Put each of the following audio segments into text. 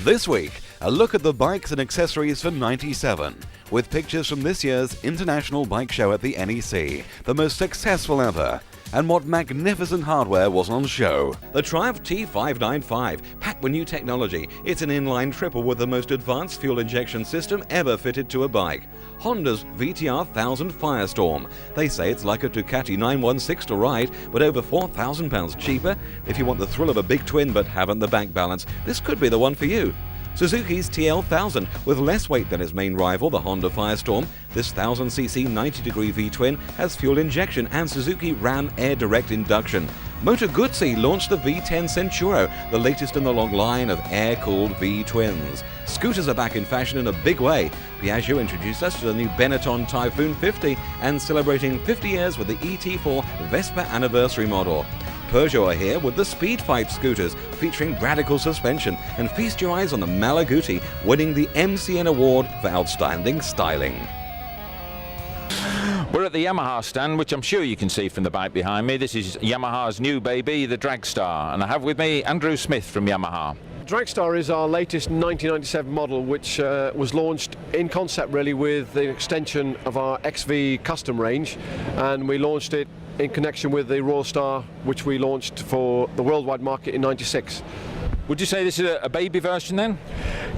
This week, a look at the bikes and accessories for '97, with pictures from this year's International Bike Show at the NEC, the most successful ever, and what magnificent hardware was on show. The Triumph T595, packed with new technology. It's an inline triple with the most advanced fuel injection system ever fitted to a bike. Honda's VTR 1000 Firestorm. They say it's like a Ducati 916 to ride, but over £4,000 cheaper. If you want the thrill of a big twin but haven't the bank balance, this could be the one for you. Suzuki's TL1000, with less weight than its main rival, the Honda Firestorm. This 1000cc 90-degree V-twin has fuel injection and Suzuki Ram Air Direct induction. Moto Guzzi launched the V10 Centuro, the latest in the long line of air-cooled V-twins. Scooters are back in fashion in a big way. Piaggio introduced us to the new Benetton Typhoon 50 and celebrating 50 years with the ET4 Vespa anniversary model. Peugeot are here with the Speed Fight scooters, featuring radical suspension, and feast your eyes on the Malaguti, winning the MCN Award for Outstanding Styling. We're at the Yamaha stand, which I'm sure you can see from the bike behind me. This is Yamaha's new baby, the Dragstar, and I have with me Andrew Smith from Yamaha. Dragstar is our latest 1997 model, which was launched in concept really with the extension of our XV custom range, and we launched it in connection with the Royal Star, which we launched for the worldwide market in '96. Would you say this is a baby version then?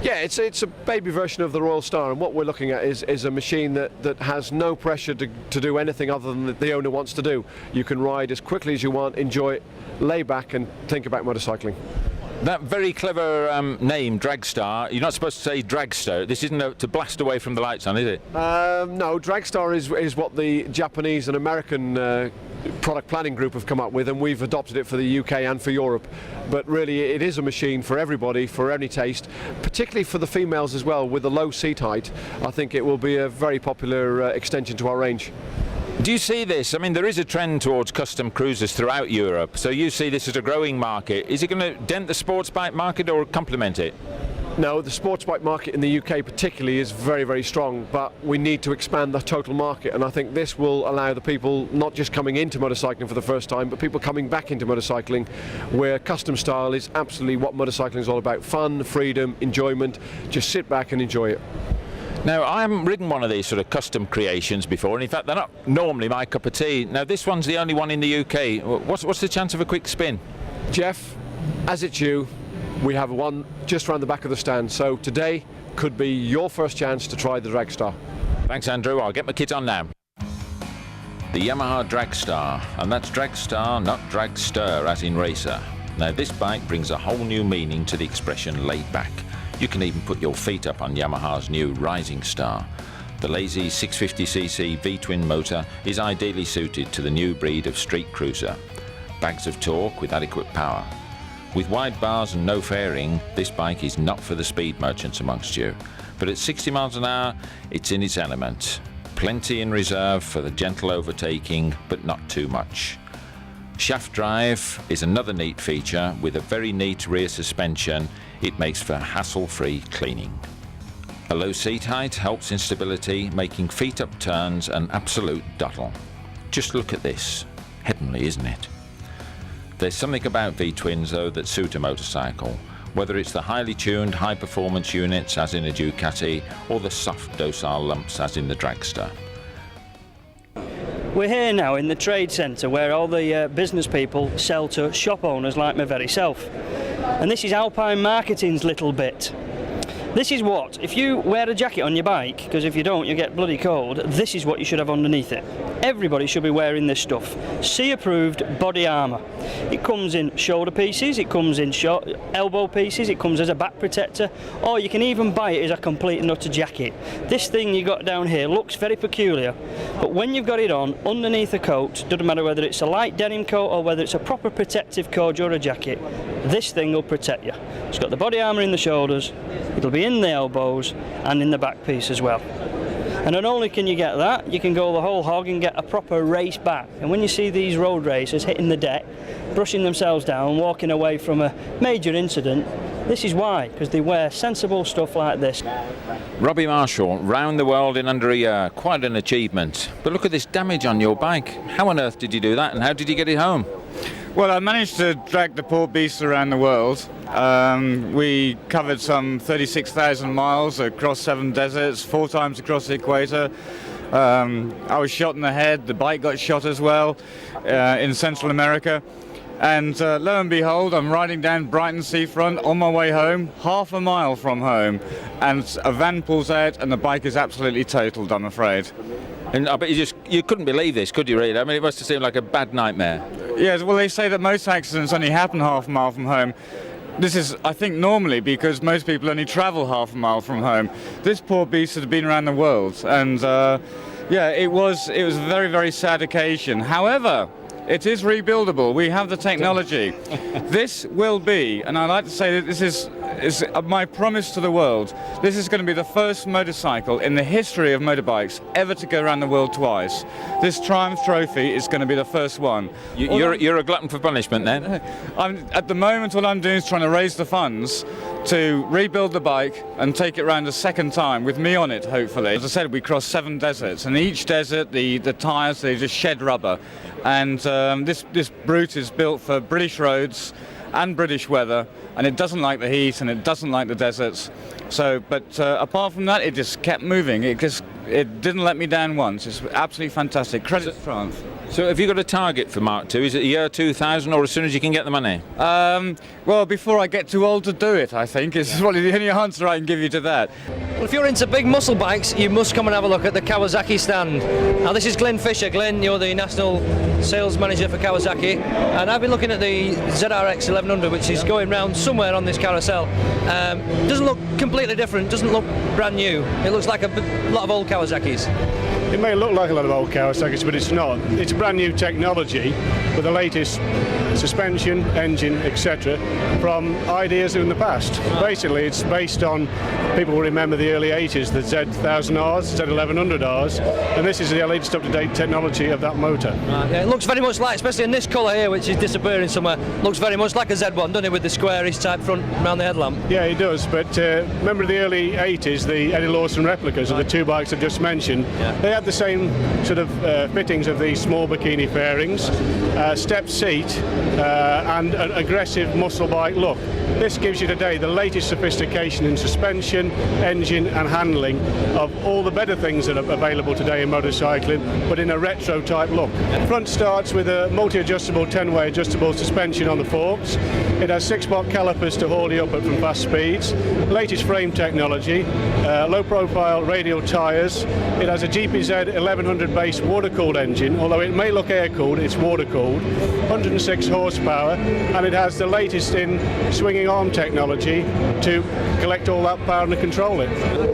Yeah, it's a baby version of the Royal Star, and what we're looking at is a machine that has no pressure to do anything other than the owner wants to do. You can ride as quickly as you want, enjoy it, lay back and think about motorcycling. That very clever name, Dragstar, you're not supposed to say Dragster. This isn't to blast away from the lights on, is it? No, Dragstar is what the Japanese and American product planning group have come up with, and we've adopted it for the UK and for Europe. But really it is a machine for everybody, for any taste, particularly for the females as well. With the low seat height, I think it will be a very popular extension to our range. Do you see this? I mean, there is a trend towards custom cruisers throughout Europe, so you see this as a growing market. Is it going to dent the sports bike market or complement it? No, the sports bike market in the UK particularly is very, very strong, but we need to expand the total market, and I think this will allow the people not just coming into motorcycling for the first time, but people coming back into motorcycling, where custom style is absolutely what motorcycling is all about. Fun, freedom, enjoyment. Just sit back and enjoy it. Now, I haven't ridden one of these sort of custom creations before, and in fact they're not normally my cup of tea. Now, this one's the only one in the UK. What's the chance of a quick spin? Jeff, as it's you, we have one just around the back of the stand, so today could be your first chance to try the Dragstar. Thanks, Andrew. I'll get my kit on now. The Yamaha Dragstar, and that's Dragstar, not Dragster, as in racer. Now, this bike brings a whole new meaning to the expression laid back. You can even put your feet up on Yamaha's new Rising Star. The lazy 650cc V-twin motor is ideally suited to the new breed of street cruiser. Bags of torque with adequate power. With wide bars and no fairing, this bike is not for the speed merchants amongst you. But at 60 miles an hour, it's in its element. Plenty in reserve for the gentle overtaking, but not too much. Shaft drive is another neat feature. With a very neat rear suspension, it makes for hassle-free cleaning. A low seat height helps in stability, making feet up turns an absolute doddle. Just look at this. Heavenly, isn't it? There's something about V-twins though that suit a motorcycle, whether it's the highly tuned high-performance units as in a Ducati or the soft docile lumps as in the Dragster. We're here now in the trade centre where all the business people sell to shop owners like my very self. And this is Alpine Marketing's little bit. This is what, if you wear a jacket on your bike, because if you don't you get bloody cold, this is what you should have underneath it. Everybody should be wearing this stuff. C-approved body armour. It comes in shoulder pieces, it comes in elbow pieces, it comes as a back protector, or you can even buy it as a complete and utter jacket. This thing you got down here looks very peculiar, but when you've got it on underneath a coat, doesn't matter whether it's a light denim coat or whether it's a proper protective coat or a jacket, this thing will protect you. It's got the body armour in the shoulders, it'll be in the elbows and in the back piece as well. And not only can you get that, you can go the whole hog and get a proper race back. And when you see these road racers hitting the deck, brushing themselves down, walking away from a major incident, this is why, because they wear sensible stuff like this. Robbie Marshawn, round the world in under a year, quite an achievement. But look at this damage on your bike. How on earth did you do that and how did you get it home? Well, I managed to drag the poor beast around the world. We covered some 36,000 miles across 7 deserts, 4 times across the equator. I was shot in the head, the bike got shot as well in Central America. And lo and behold, I'm riding down Brighton seafront on my way home, half a mile from home, and a van pulls out and the bike is absolutely totaled, I'm afraid. And I bet you couldn't believe this, could you really? I mean, it must have seemed like a bad nightmare. Yes, well, they say that most accidents only happen half a mile from home. This is, I think, normally because most people only travel half a mile from home. This poor beast had been around the world, and yeah, it was a very, very sad occasion. However, it is rebuildable. We have the technology. This will be, and I like to say that this is my promise to the world, this is going to be the first motorcycle in the history of motorbikes ever to go around the world twice. This Triumph Trophy is going to be the first one. You're a glutton for punishment then? At the moment, all I'm doing is trying to raise the funds to rebuild the bike and take it around a second time with me on it, hopefully. As I said, we crossed 7 deserts, and each desert, the tyres, they just shed rubber. And this brute is built for British roads and British weather, and it doesn't like the heat and it doesn't like the deserts. So, but apart from that, it just kept moving. It didn't let me down once. It's absolutely fantastic. Credit to Triumph. So have you got a target for Mark II? Is it the year 2000 or as soon as you can get the money? Well, before I get too old to do it, I think, is probably the only answer I can give you to that. Well, if you're into big muscle bikes, you must come and have a look at the Kawasaki stand. Now, this is Glen Fisher. Glen, you're the national sales manager for Kawasaki, and I've been looking at the ZRX 1100, which is going round somewhere on this carousel. Doesn't look completely different, doesn't look brand new. It looks like a lot of old Kawasaki's. It may look like a lot of old Kawasaki's, but it's not. It's brand new technology with the latest suspension, engine, etc. from ideas in the past. Basically, it's based on, people will remember the early 80s, the Z1000Rs, Z1100Rs, and this is the latest up-to-date technology of that motor. Yeah, it looks very much like, especially in this colour here, which is disappearing somewhere, looks very much like a Z1, doesn't it, with the squarish type front around the headlamp? Yeah, it does, but remember the early 80s, the Eddie Lawson replicas of the 2 bikes I've just mentioned, they had the same sort of fittings of the small bikini fairings, stepped seat, and an aggressive muscle bike look. This gives you today the latest sophistication in suspension, engine and handling of all the better things that are available today in motorcycling, but in a retro type look. Front starts with a multi-adjustable 10-way adjustable suspension on the forks. It has 6-block calipers to haul you up from fast speeds. Latest frame technology, low profile radial tyres. It has a GPZ 1100 base water-cooled engine, although it may look air-cooled, it's water-cooled. 106 horsepower, and it has the latest in swinging arm technology to collect all that power and control it.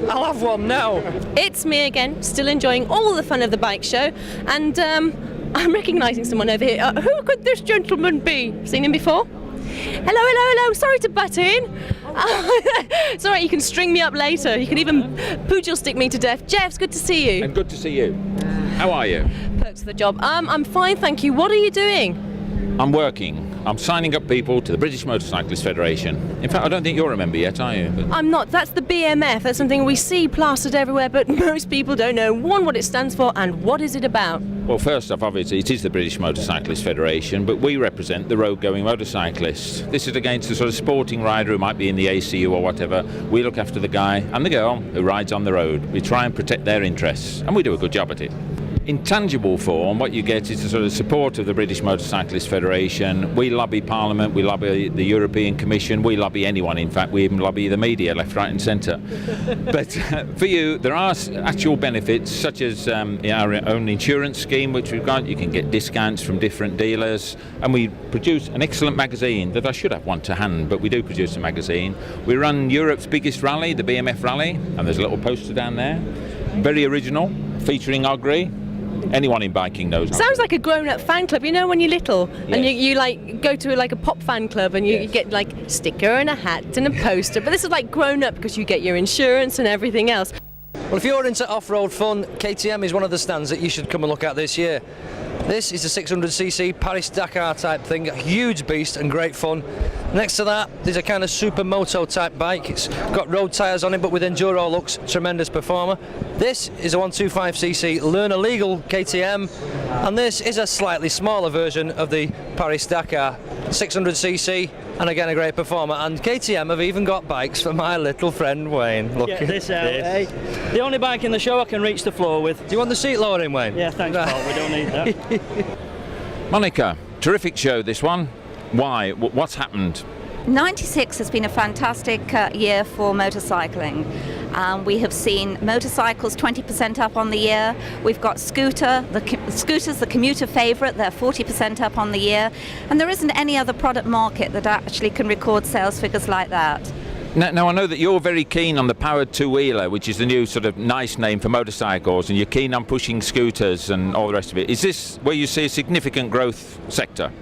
I'll have one now. It's me again, still enjoying all the fun of the bike show, and I'm recognising someone over here. Who could this gentleman be? Seen him before? Hello, sorry to butt in. It's alright, you can string me up later. You can even pugil stick me to death. Jeff, it's good to see you. And good to see you. How are you? Perks of the job. I'm fine, thank you. What are you doing? I'm working. I'm signing up people to the British Motorcyclist Federation. In fact, I don't think you're a member yet, are you? But I'm not. That's the BMF. That's something we see plastered everywhere, but most people don't know, one, what it stands for, and what is it about. well, first off, obviously, it is the British Motorcyclist Federation, but we represent the road-going motorcyclists. This is against the sort of sporting rider who might be in the ACU or whatever. We look after the guy and the girl who rides on the road. We try and protect their interests, and we do a good job at it. In tangible form, what you get is the sort of support of the British Motorcyclist Federation. We lobby Parliament, we lobby the European Commission, we lobby anyone, in fact, we even lobby the media, left, right and centre. But for you, there are actual benefits, such as our own insurance scheme, which we've got. You can get discounts from different dealers, and we produce an excellent magazine that I should have one to hand, but we do produce a magazine. We run Europe's biggest rally, the BMF rally, and there's a little poster down there. Very original, featuring Ogborne. Anyone in biking knows. Sounds like a grown-up fan club, you know, when you're little, yes. and you like go to like a pop fan club, and you get like a sticker and a hat and a poster. But this is like grown-up because you get your insurance and everything else. Well, if you're into off-road fun, KTM is one of the stands that you should come and look at this year. This is a 600cc Paris-Dakar type thing, a huge beast and great fun. Next to that, there's a kind of supermoto type bike. It's got road tyres on it, but with enduro looks, tremendous performer. This is a 125cc Learner Legal KTM, and this is a slightly smaller version of the Paris-Dakar 600cc, and again a great performer. And KTM have even got bikes for my little friend Wayne. Look at this. The only bike in the show I can reach the floor with. Do you want the seat lowering, Wayne? Yeah, thanks, Paul. We don't need that. Monica, terrific show this one. Why? What's happened? 96 has been a fantastic year for motorcycling. We have seen motorcycles 20% up on the year. We've got scooters, the commuter favourite, they're 40% up on the year. And there isn't any other product market that actually can record sales figures like that. Now, I know that you're very keen on the powered two-wheeler, which is the new sort of nice name for motorcycles, and you're keen on pushing scooters and all the rest of it. Is this where you see a significant growth sector?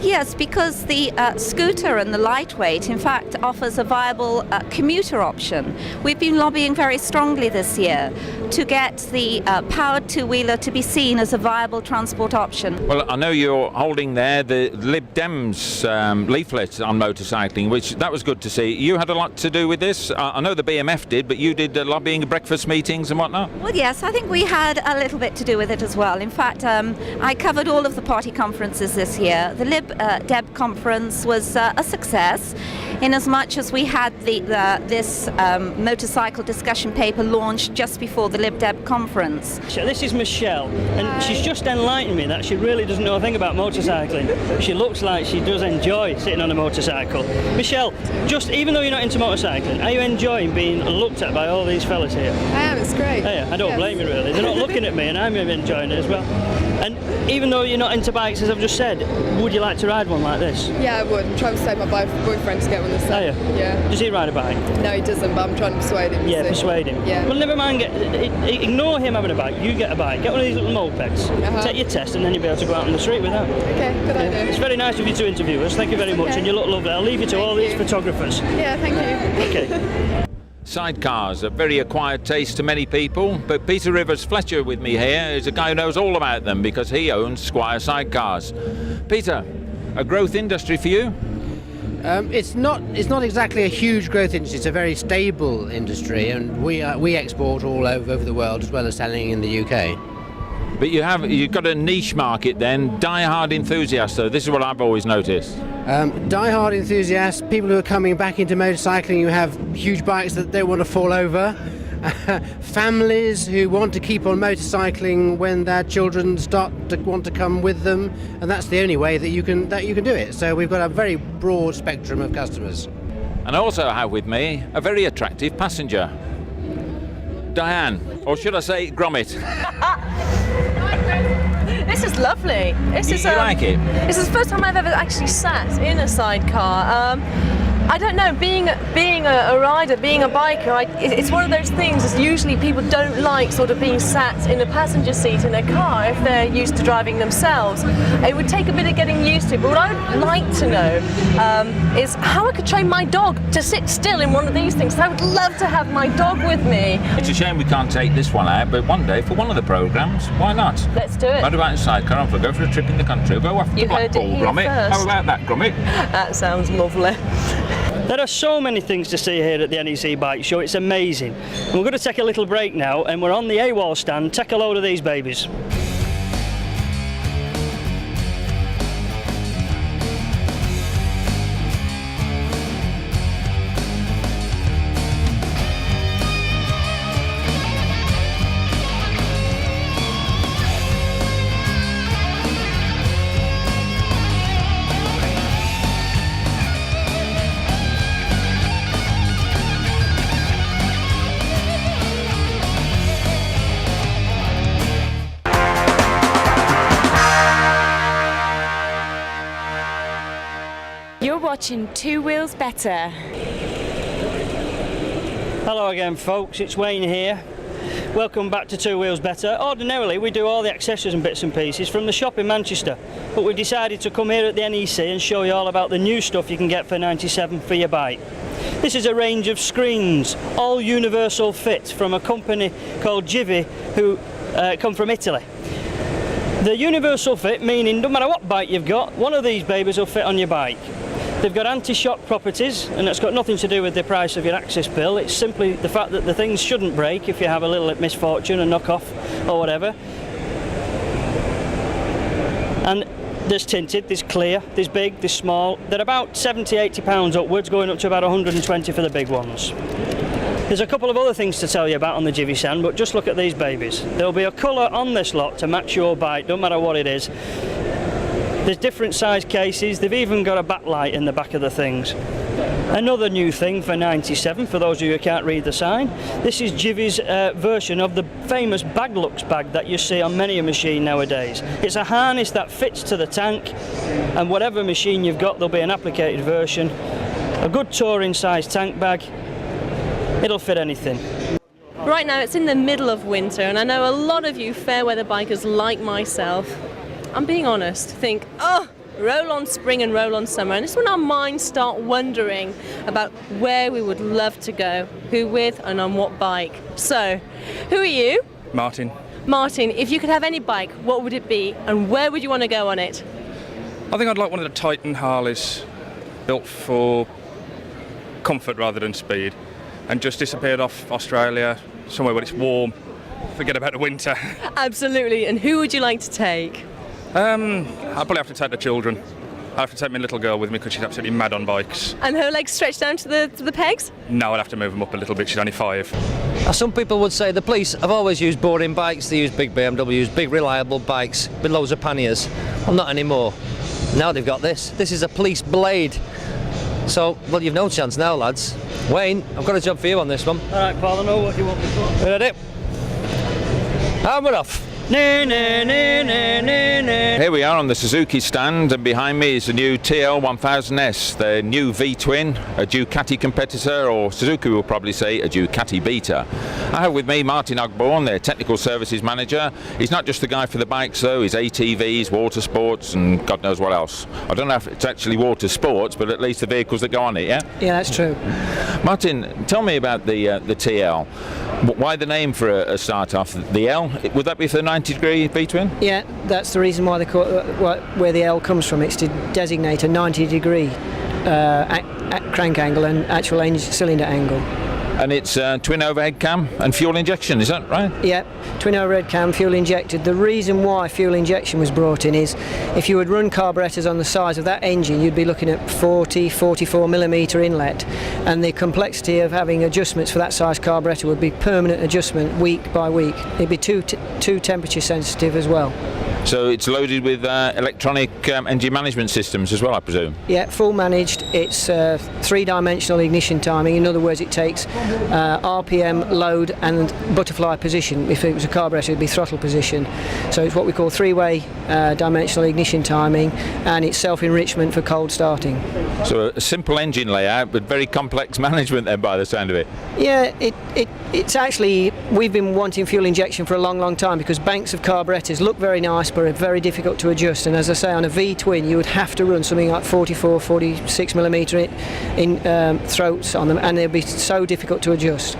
Yes, because the scooter and the lightweight, in fact, offers a viable commuter option. We've been lobbying very strongly this year to get the powered two-wheeler to be seen as a viable transport option. Well, I know you're holding there the Lib Dems leaflet on motorcycling, which that was good to see. You had a lot to do with this. I know the BMF did, but you did lobbying, breakfast meetings and whatnot. Well, yes, I think we had a little bit to do with it as well. In fact, I covered all of the party conferences this year. The Lib Deb conference was a success in as much as we had this motorcycle discussion paper launched just before the Lib Deb conference. So this is Michelle, and she's just enlightened me that she really doesn't know a thing about motorcycling. She looks like she does enjoy sitting on a motorcycle. Michelle, just even though you're not into motorcycling, are you enjoying being looked at by all these fellas here? I am, it's great. Yeah, I don't blame you really. They're not looking at me and I'm enjoying it as well. And even though you're not into bikes, as I've just said, would you like to ride one like this? Yeah, I would. I'm trying to persuade my boyfriend to get one this time. Are you? Yeah. Does he ride a bike? No, he doesn't, but I'm trying to persuade him. Yeah, persuade him. Yeah. Well, never mind, ignore him having a bike. You get a bike. Get one of these little mopeds. Take your test and then you'll be able to go out on the street with that. Okay, good idea. It's very nice of you to interview us. Thank you very much, and you look lovely. I'll leave you to all these photographers. Yeah, thank you. Okay. Sidecars, a very acquired taste to many people, but Peter Rivers Fletcher with me here is a guy who knows all about them because he owns Squire Sidecars. Peter, a growth industry for you? It's not exactly a huge growth industry. It's a very stable industry, and we export all over the world as well as selling in the UK. But you've got a niche market then, die-hard enthusiasts, though. This is what I've always noticed. Die-hard enthusiasts, people who are coming back into motorcycling, who have huge bikes that don't want to fall over, families who want to keep on motorcycling when their children start to want to come with them, and that's the only way that you can do it. So we've got a very broad spectrum of customers. And I also have with me a very attractive passenger, Diane, or should I say Gromit? This is lovely. You like it? This is the first time I've ever actually sat in a sidecar. I don't know, being a rider, being a biker, it's one of those things that usually people don't like sort of being sat in a passenger seat in a car if they're used to driving themselves. It would take a bit of getting used to, but what I would like to know is how I could train my dog to sit still in one of these things. I would love to have my dog with me. It's a shame we can't take this one out, but one day for one of the programmes, why not? Let's do it. What about in sidecar? We'll go for a trip in the country. We'll go off to Blackpool, Gromit. How about that, Gromit? That sounds lovely. There are so many things to see here at the NEC Bike Show, it's amazing. And we're going to take a little break now, and we're on the AWOL stand. Take a load of these babies. Watching Two Wheels Better. Hello again folks, it's Wayne here. Welcome back to Two Wheels Better. Ordinarily we do all the accessories and bits and pieces from the shop in Manchester, but we decided to come here at the NEC and show you all about the new stuff you can get for 97 for your bike. This is a range of screens, all universal fit, from a company called Jiffy who come from Italy. The universal fit, meaning no matter what bike you've got, one of these babies will fit on your bike. They've got anti-shock properties, and that's got nothing to do with the price of your access bill. It's simply the fact that the things shouldn't break if you have a little misfortune, a knock off or whatever. And there's tinted, there's clear, there's big, there's small. They're about £70–80 upwards, going up to about 120 for the big ones. There's a couple of other things to tell you about on the Jiffy Sand, but just look at these babies. There'll be a colour on this lot to match your bike, don't matter what it is. There's different size cases, they've even got a backlight in the back of the things. Another new thing for 97, for those of you who can't read the sign, this is Jiffy's version of the famous Baglux bag that you see on many a machine nowadays. It's a harness that fits to the tank, and whatever machine you've got, there'll be an applicated version. A good touring size tank bag, it'll fit anything. Right now it's in the middle of winter, and I know a lot of you fair weather bikers like myself, I'm being honest, think, oh, roll on spring and roll on summer, and it's when our minds start wondering about where we would love to go, who with and on what bike. So, who are you? Martin. Martin, if you could have any bike, what would it be and where would you want to go on it? I think I'd like one of the Titan Harleys, built for comfort rather than speed, and just disappeared off Australia, somewhere where it's warm, forget about the winter. Absolutely, and who would you like to take? I'd probably have to take the children. I have to take my little girl with me because she's absolutely mad on bikes. And her legs stretched down to the pegs? No, I'd have to move them up a little bit, she's only 5. Now, some people would say the police have always used boring bikes, they use big BMWs, big reliable bikes with loads of panniers. Well, not anymore. Now they've got this. This is a police blade. So, well, you've no chance now, lads. Wayne, I've got a job for you on this one. Alright, Paul, I know what you want me for. Ready? And we're off. Here we are on the Suzuki stand, and behind me is the new TL1000S, the new V-twin, a Ducati competitor, or Suzuki will probably say a Ducati beta. I have with me Martin Ogborne, their technical services manager. He's not just the guy for the bikes though, he's ATVs, water sports and God knows what else. I don't know if it's actually water sports, but at least the vehicles that go on it, yeah? Yeah, that's true. Martin, tell me about the TL. Why the name for a start off? The L, would that be for the 90-degree V-twin? Yeah, that's the reason why they call it, where the L comes from. It's to designate a 90-degree crank angle and actual engine cylinder angle. And it's twin overhead cam and fuel injection, is that right? Yeah, twin overhead cam, fuel injected. The reason why fuel injection was brought in is if you would run carburettors on the size of that engine, you'd be looking at 44 millimetre inlet, and the complexity of having adjustments for that size carburettor would be permanent adjustment week by week. It'd be too temperature sensitive as well. So it's loaded with electronic engine management systems as well, I presume? Yeah, full managed. It's three-dimensional ignition timing. In other words, it takes RPM, load and butterfly position. If it was a carburettor, it would be throttle position. So it's what we call three-way dimensional ignition timing, and it's self-enrichment for cold starting. So a simple engine layout, but very complex management then by the sound of it. Yeah, it's actually, we've been wanting fuel injection for a long, long time because banks of carburettors look very nice but are very difficult to adjust, and as I say, on a V-twin you would have to run something like 46 millimetre in throats on them, and they'll be so difficult to adjust.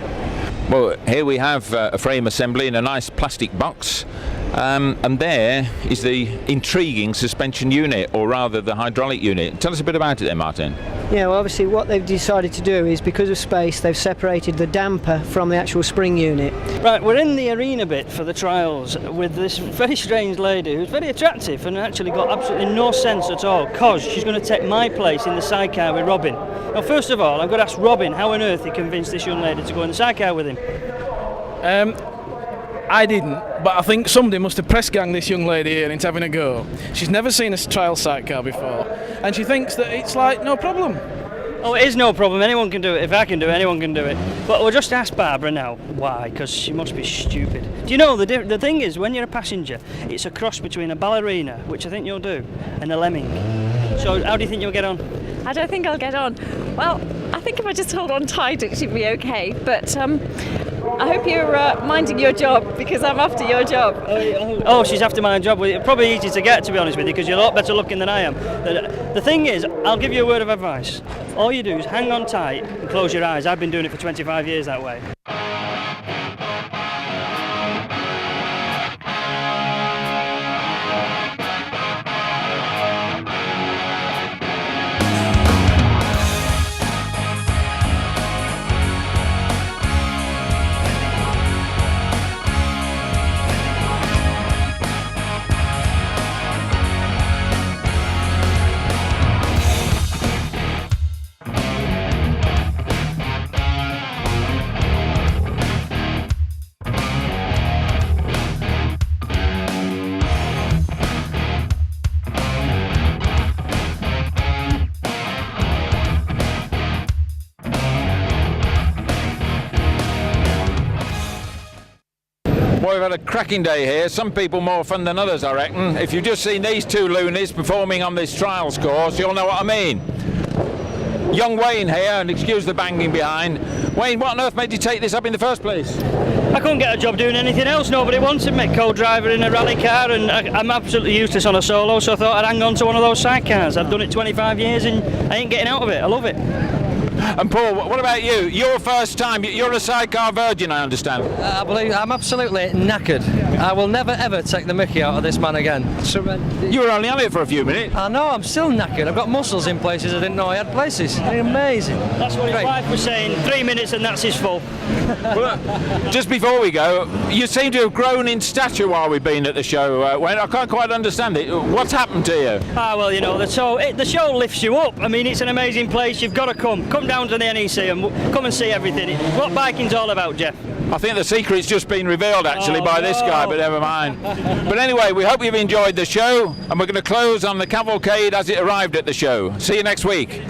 Well, here we have a frame assembly in a nice plastic box, and there is the intriguing suspension unit, or rather the hydraulic unit. Tell us a bit about it then, Martin. Yeah, well, obviously what they've decided to do is, because of space, they've separated the damper from the actual spring unit. Right, we're in the arena bit for the trials with this very strange lady who's very attractive and actually got absolutely no sense at all, because she's going to take my place in the sidecar with Robin. Now, first of all, I've got to ask Robin how on earth he convinced this young lady to go in the sidecar with him. I didn't, but I think somebody must have press ganged this young lady here into having a go. She's never seen a trial sidecar before, and she thinks that it's like no problem. Oh, it is no problem. Anyone can do it. If I can do it, anyone can do it. But we'll just ask Barbara now why, because she must be stupid. Do you know, the thing is, when you're a passenger, it's a cross between a ballerina, which I think you'll do, and a lemming. So how do you think you'll get on? I don't think I'll get on. Well, I think if I just hold on tight it should be okay, but I hope you're minding your job, because I'm after your job. Oh, she's after my job. Well, it's probably easy to get, to be honest with you, because you're a lot better looking than I am. The thing is, I'll give you a word of advice. All you do is hang on tight and close your eyes. I've been doing it for 25 years that way. Well, we've had a cracking day here. Some people more fun than others, I reckon. If you've just seen these two loonies performing on this trials course, you'll know what I mean. Young Wayne here, and excuse the banging behind. Wayne, what on earth made you take this up in the first place? I couldn't get a job doing anything else. Nobody wanted me. Co-driver in a rally car, and I'm absolutely useless on a solo, so I thought I'd hang on to one of those sidecars. I've done it 25 years and I ain't getting out of it. I love it. And Paul, what about you? Your first time, you're a sidecar virgin, I understand. I believe I'm absolutely knackered. I will never ever take the mickey out of this man again. You were only on it for a few minutes. I know, I'm still knackered. I've got muscles in places I didn't know I had places. They're amazing. That's what his wife was saying. 3 minutes and that's his full. Well, just before we go, you seem to have grown in stature while we've been at the show. Wayne, I can't quite understand it. What's happened to you? Ah, well, you know, the show lifts you up. I mean, it's an amazing place. You've got to come down to the NEC and come and see everything. What biking's all about, Jeff? I think the secret's just been revealed actually by this guy, but never mind. But anyway, we hope you've enjoyed the show, and we're going to close on the cavalcade as it arrived at the show. See you next week.